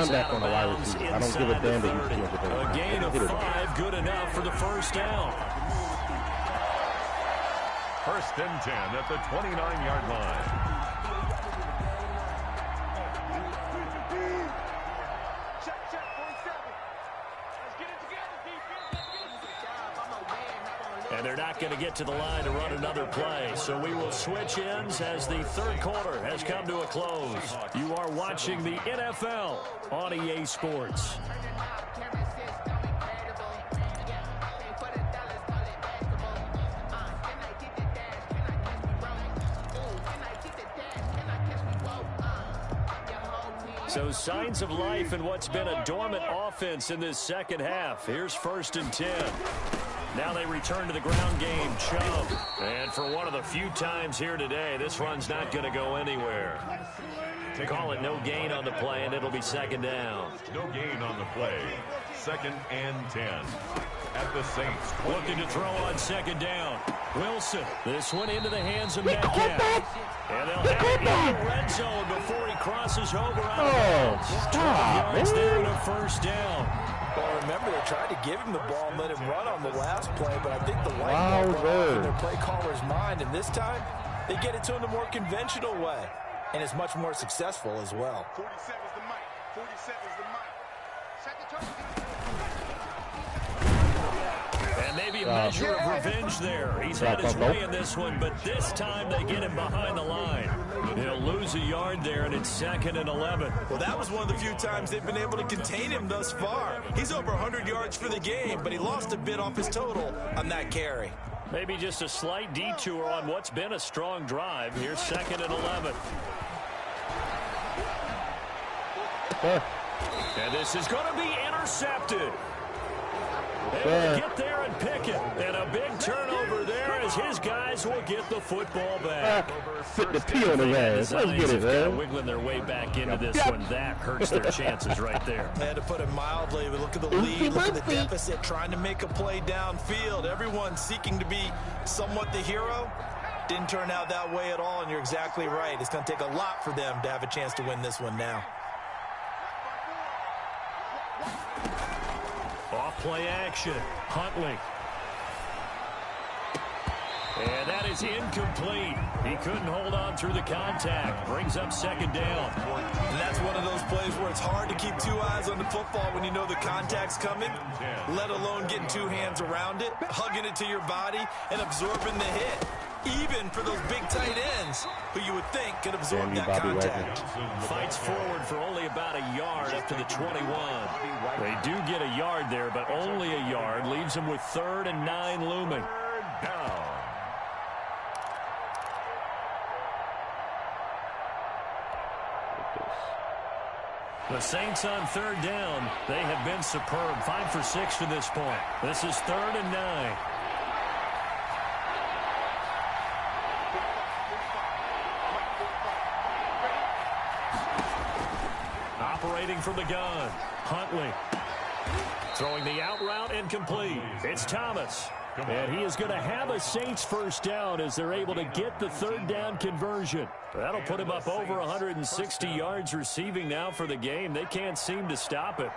Back on the wide receiver. I don't give a damn that he's doing
a gain of 5, good enough for the 1st down.
1st and 10 at the 29-yard line.
Check, 47. Let's get it together, defense.
And they're not going to get to the line to run another play. So we will switch ends as the 3rd quarter has come to a close. You are watching the NFL on EA Sports. So signs of life in what's been a dormant offense in this second half. Here's 1st and 10. Now they return to the ground game. Chubb. And for one of the few times here today, this run's not going to go anywhere. Call it no gain on the play, and it'll be 2nd down.
No gain on the play. 2nd and 10 at the Saints.
Looking to throw on 2nd down. Wilson. This one into the hands of Metcalf. And they'll have it in the red zone before he crosses over out of bounds. 12 yards there and a 1st down.
Well, remember, they tried to give him the ball and let him run on the last play, but I think the light bulb went off in their play caller's mind, and this time they get it to him the more conventional way, and it's much more successful as well.
47 is the mic. 47 is the mic. Second turn.
And maybe a measure of revenge there. He's had his way in this one, but this time they get him behind the line. He'll lose a yard there, and it's 2nd and 11.
Well, that was one of the few times they've been able to contain him thus far. He's over 100 yards for the game, but he lost a bit off his total on that carry.
Maybe just a slight detour on what's been a strong drive. Here's 2nd and 11. And this is going to be intercepted. They'll get there and pick it. And a big turnover there as his guys will get the football back.
Put the P on his ass. Let's get it, man.
Wiggling their way back into this one. That hurts their chances right there.
I had to put it mildly, but look at the lead, look at the deficit, trying to make a play downfield. Everyone seeking to be somewhat the hero. Didn't turn out that way at all, and you're exactly right. It's going to take a lot for them to have a chance to win this one now.
Play action. Huntley. And that is incomplete. He couldn't hold on through the contact. Brings up 2nd down.
And that's one of those plays where it's hard to keep 2 eyes on the football when you know the contact's coming, let alone getting 2 hands around it, hugging it to your body, and absorbing the hit. Even for those big tight ends who you would think could absorb that contact.
Fights forward for only about a yard up to the 21. They do get a yard there, but only a yard. Leaves them with 3rd and 9 looming. The Saints on 3rd down. They have been superb. 5 for 6 to this point. This is 3rd and 9. Operating from the gun. Huntley. Throwing the out route incomplete. It's Thomas. And he is going to have a Saints 1st down as they're able to get the 3rd down conversion. That'll put him up over 160 yards receiving now for the game. They can't seem to stop it.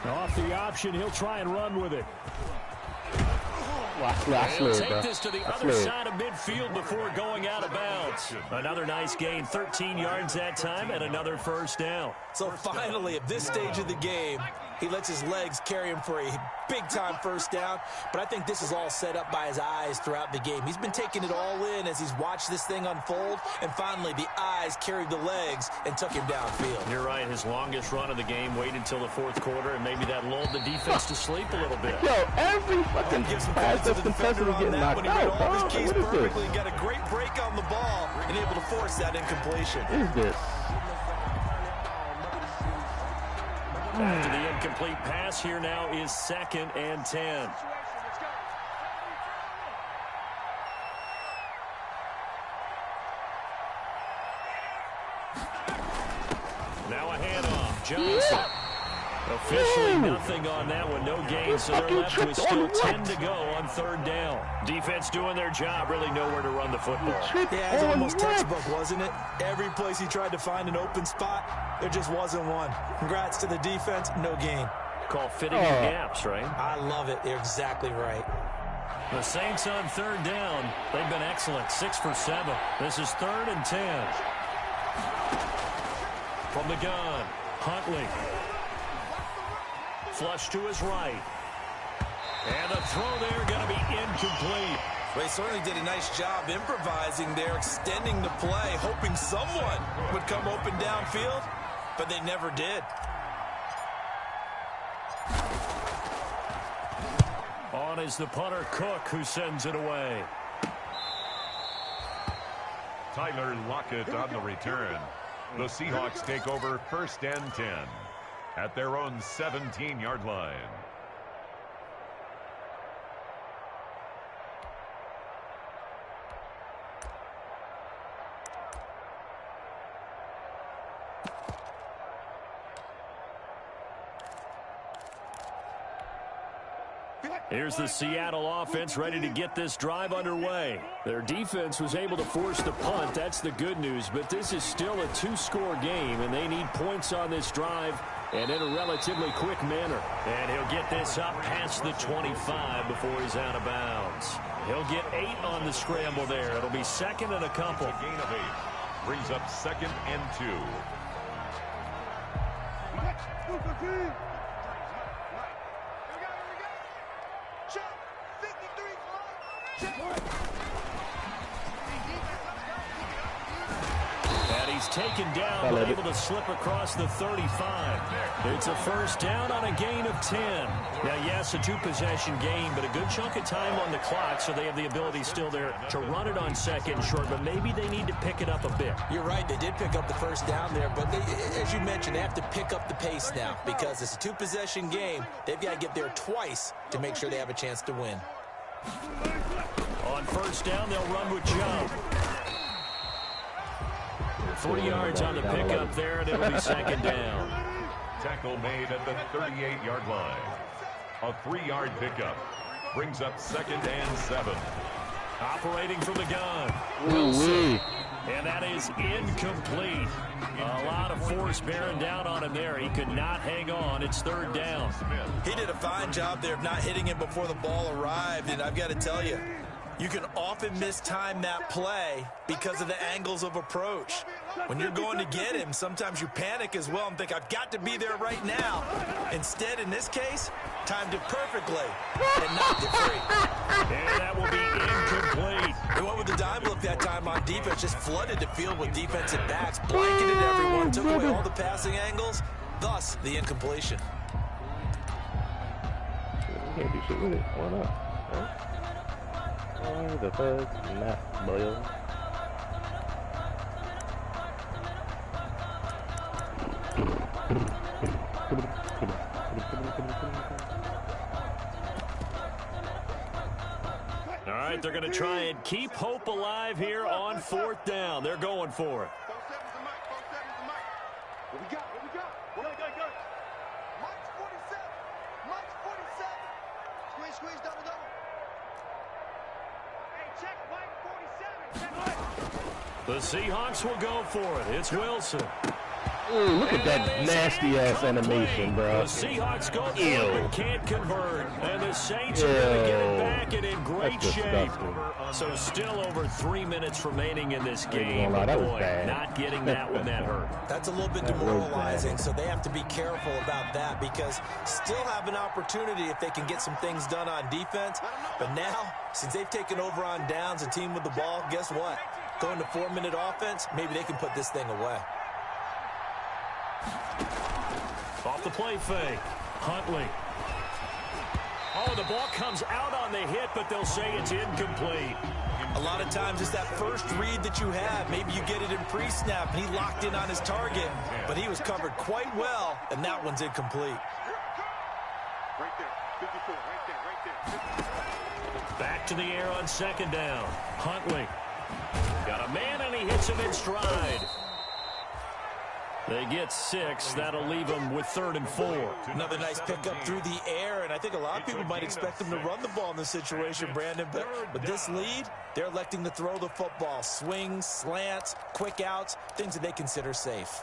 Off the option, he'll try and run with it. He'll take this to the other side of midfield before going out of bounds. Another nice gain, 13 yards that time, and another 1st down.
So finally, at this stage of the game, he lets his legs carry him for a big-time 1st down. But I think this is all set up by his eyes throughout the game. He's been taking it all in as he's watched this thing unfold. And finally, the eyes carried the legs and took him downfield.
You're right. His longest run of the game waited until the 4th quarter, and maybe that lulled the defense to sleep a little bit.
Yo, every fucking pass that's contested is getting knocked out.
All his keys perfectly. Got a great break on the ball and able to force that incompletion.
What is this?
After the incomplete pass, here now is 2nd and 10. Now a handoff. Johnson. Officially nothing on that one. No gain, so they're left with still 10 to go on 3rd down. Defense doing their job. Really nowhere to run the football.
Yeah, it's almost textbook, wasn't it? Every place he tried to find an open spot, there just wasn't one. Congrats to the defense. No gain.
Call fitting in gaps, right?
I love it. You're exactly right.
The Saints on 3rd down. They've been excellent. 6 for 7. This is 3rd and 10. From the gun, Huntley. Flush to his right. And the throw there going to be incomplete.
They certainly did a nice job improvising there, extending the play, hoping someone would come open downfield, but they never did.
On is the punter, Cook, who sends it away.
Tyler Lockett on the return. The Seahawks take over 1st and 10 at their own 17-yard line.
Here's the Seattle offense ready to get this drive underway. Their defense was able to force the punt. That's the good news. But this is still a 2-score game, and they need points on this drive and in a relatively quick manner. And he'll get this up past the 25 before he's out of bounds. He'll get 8 on the scramble there. It'll be 2nd and a couple.
A gain of 8 brings up 2nd and 2.
He's taken down, but able to slip across the 35. It's a first down on a gain of 10. Now, yes, a two-possession game, but a good chunk of time on the clock, so they have the ability still there to run it on second and short, but maybe they need to pick it up a bit.
You're right. They did pick up the first down there, but as you mentioned, they have to pick up the pace now because it's a two-possession game. They've got to get there twice to make sure they have a chance to win.
On first down, they'll run with Joe. 3 yards on the pickup there, and it'll be second down.
Tackle made at the 38-yard line. A 3-yard pickup brings up second and 7.
Operating from the gun. Wilson. And that is incomplete. A lot of force bearing down on him there. He could not hang on. It's third down.
He did a fine job there of not hitting him before the ball arrived, and I've got to tell you, you can often mistime that play because of the angles of approach. When you're going to get him, sometimes you panic as well and think, I've got to be there right now. Instead, in this case, timed it perfectly and knocked it free.
And that will be incomplete.
They went with the dime look that time on defense, just flooded the field with defensive backs, blanketed everyone, took away all the passing angles, thus the incompletion.
You can't do shit with it. Why not? Huh? Why the fuck not, boy?
All right, they're going to try and keep hope alive here on fourth down. They're going for it.
What we got? What we got? Go. Mike's 47. Mike's 47. Squeeze, double. Hey, check Mike 47. Check Mike.
The Seahawks will go for it. It's Wilson.
Ooh, look at that nasty-ass animation, bro.
The Seahawks go for it but can't convert. And the Saints are going to get it back and in great shape. So still over 3 minutes remaining in this game.
That was
Boy,
bad.
not getting that one that hurt.
That's a little bit demoralizing, so they have to be careful about that because still have an opportunity if they can get some things done on defense. But now, since they've taken over on downs, a team with the ball, guess what? Going to 4-minute offense, maybe they can put this thing away.
Off the play fake. Huntley. Oh, the ball comes out on the hit, but they'll say it's incomplete.
A lot of times it's that first read that you have. Maybe you get it in pre-snap, and he locked in on his target, but he was covered quite well, and that one's incomplete.
Right there. 54. Right there.
Back to the air on second down. Huntley. Got a man, and he hits him in stride. They get 6. That'll leave them with 3rd and 4.
Another nice pickup through the air, and I think a lot of people might expect them to run the ball in this situation, Brandon, but with this lead, they're electing to throw the football. Swings, slants, quick outs, things that they consider safe.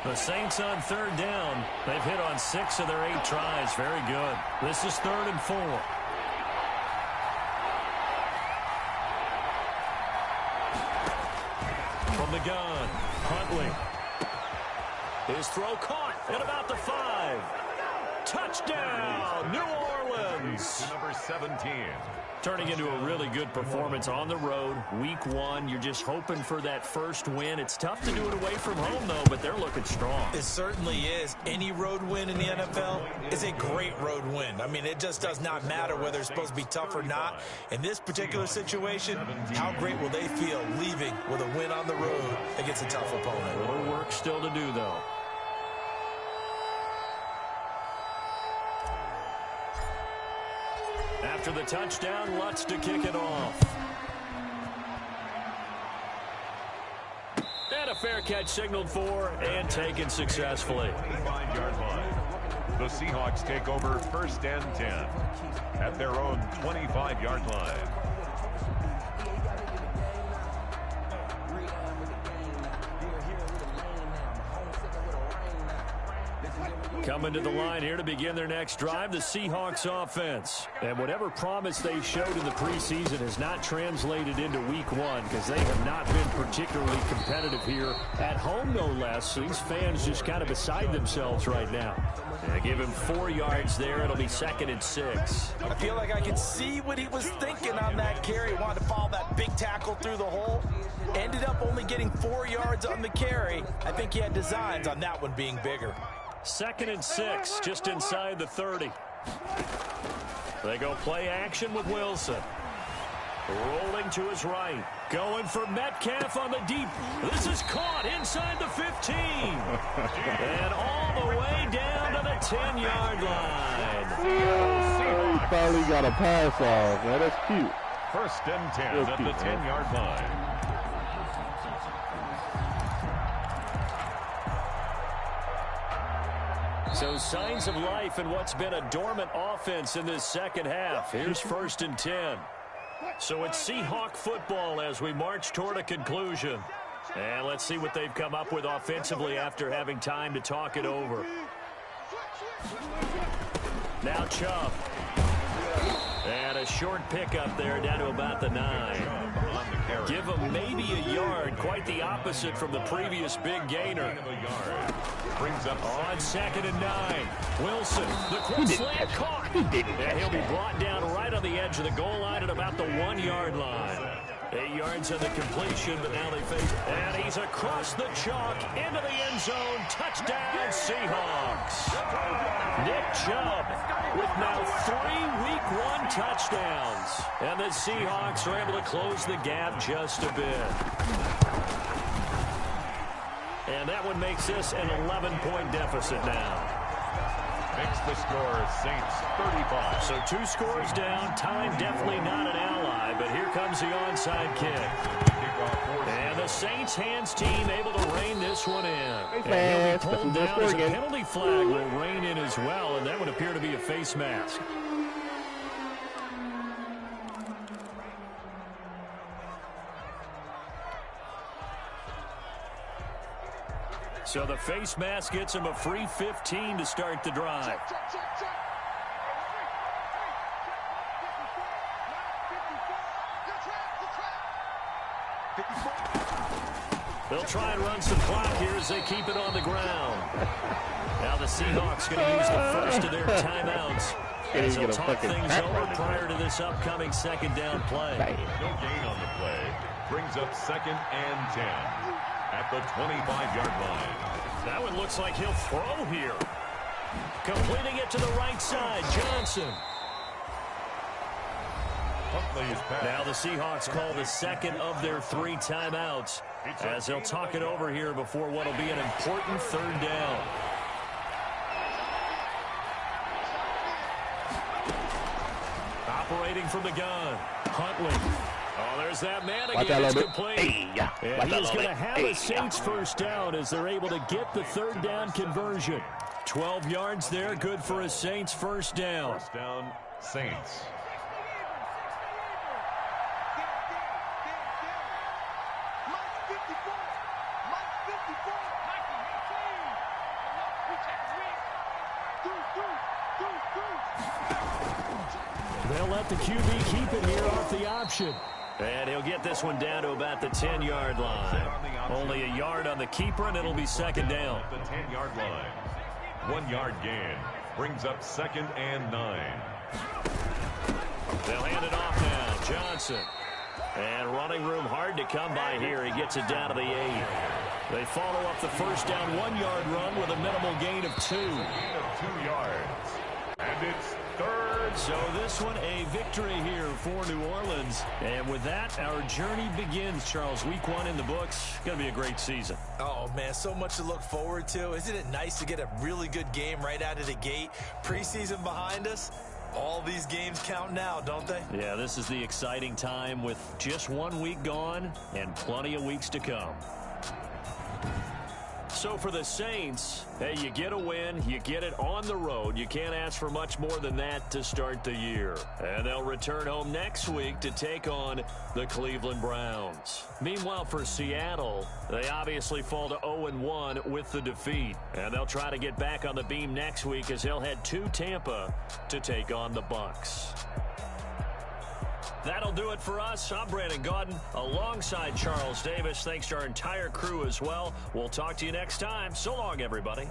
The Saints on 3rd down. They've hit on 6 of their 8 tries. Very good. This is 3rd and 4. From the gun, Huntley. His throw caught at about the 5. Touchdown, New Orleans.
Number 17.
Turning into a really good performance on the road. Week 1, you're just hoping for that first win. It's tough to do it away from home, though, but they're looking strong.
It certainly is. Any road win in the NFL is a great road win. I mean, it just does not matter whether it's supposed to be tough or not. In this particular situation, how great will they feel leaving with a win on the road against a tough opponent?
A little work still to do, though. After the touchdown, Lutz to kick it off. And a fair catch signaled for and taken successfully.
25-yard line. The Seahawks take over 1st and 10 at their own 25-yard line.
Coming to the line here to begin their next drive, the Seahawks offense. And whatever promise they showed in the preseason has not translated into week one because they have not been particularly competitive here at home, no less. These fans just kind of beside themselves right now. Yeah, give him 4 yards there. It'll be 2nd and 6.
I feel like I could see what he was thinking on that carry. Wanted to follow that big tackle through the hole. Ended up only getting 4 yards on the carry. I think he had designs on that one being bigger.
2nd and 6, just inside the 30. They go play action with Wilson. Rolling to his right. Going for Metcalf on the deep. This is caught inside the 15. And all the way down to the 10-yard line.
He finally got a pass off. Man, that's cute.
1st and 10 at the 10-yard line.
So signs of life in what's been a dormant offense in this second half. Here's 1st and 10. So it's Seahawk football as we march toward a conclusion. And let's see what they've come up with offensively after having time to talk it over. Now Chubb. And a short pickup there down to about the 9. Give him maybe a yard. Quite the opposite from the previous big gainer.
Brings up
on 2nd and 9. Wilson, the quick slant caught. And he'll be brought down right on the edge of the goal line at about the 1-yard line. 8 yards on the completion, but now they face. And he's across the chalk into the end zone. Touchdown, Seahawks. Nick Chubb with now 3 Week 1 touchdowns. And the Seahawks are able to close the gap just a bit. And that one makes this an 11-point deficit now.
Makes the score Saints 35.
So 2 scores down. Time definitely not an ally, but here comes the onside kick. And the Saints hands team able to rein this one in. And he'll be pulled down as a penalty flag will rein in as well, and that would appear to be a face mask. So the face mask gets him a free 15 to start the drive. They'll try and run some clock here as they keep it on the ground. Now the Seahawks going to use the first of their timeouts as they'll talk things over prior to this upcoming 2nd down play.
No gain on the play. Brings up 2nd and 10. At the 25-yard line.
That one looks like he'll throw here. Completing it to the right side, Johnson. Now the Seahawks call the 2nd of their 3 timeouts as they'll talk it over here before what will be an important 3rd down. Operating from the gun, Huntley. Oh, there's that man again. It's complete. And he's going to have a Saints first down as they're able to get the 3rd down conversion. 12 yards there, good for a Saints first down.
First down, Saints.
They'll let the QB keep it here off the option. And he'll get this one down to about the 10-yard line. Only a yard on the keeper, and it'll be 2nd down.
At the 10-yard line. 1 yard gain. Brings up 2nd and 9.
They'll hand it off now. Johnson. And running room hard to come by here. He gets it down to the 8. They follow up the first down 1-yard run with a minimal gain of 2.
Gain of 2 yards. And it's 3rd.
So this one a victory here for New Orleans. And with that, our journey begins, Charles. Week 1 in the books. Going to be a great season.
Oh, man, so much to look forward to. Isn't it nice to get a really good game right out of the gate? Preseason behind us. All these games count now, don't they?
Yeah, this is the exciting time with just 1 week gone and plenty of weeks to come. So for the Saints, hey, you get a win, you get it on the road. You can't ask for much more than that to start the year. And they'll return home next week to take on the Cleveland Browns. Meanwhile, for Seattle, they obviously fall to 0-1 with the defeat. And they'll try to get back on the beam next week as they'll head to Tampa to take on the Bucs. That'll do it for us. I'm Brandon Gaudin alongside Charles Davis. Thanks to our entire crew as well. We'll talk to you next time. So long, everybody.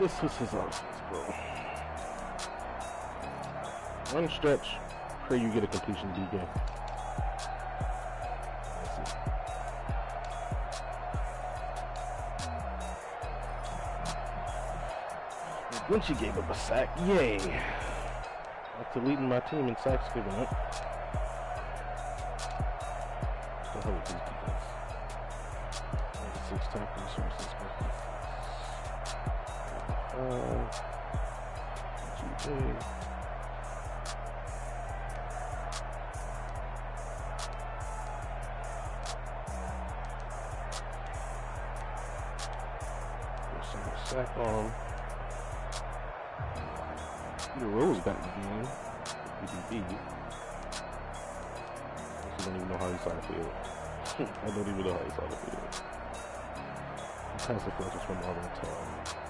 This is his offense, bro. One stretch, pray you get a completion DK. Once you gave up a sack, yay! After leading my team in sacks given up. What the hell is this defense? 6 tackles versus GA. Sack on him. The Rose got the game. BDB. I don't even know how he saw the field. I don't even know how he saw the field. Pass the flashes from Auburn Tom.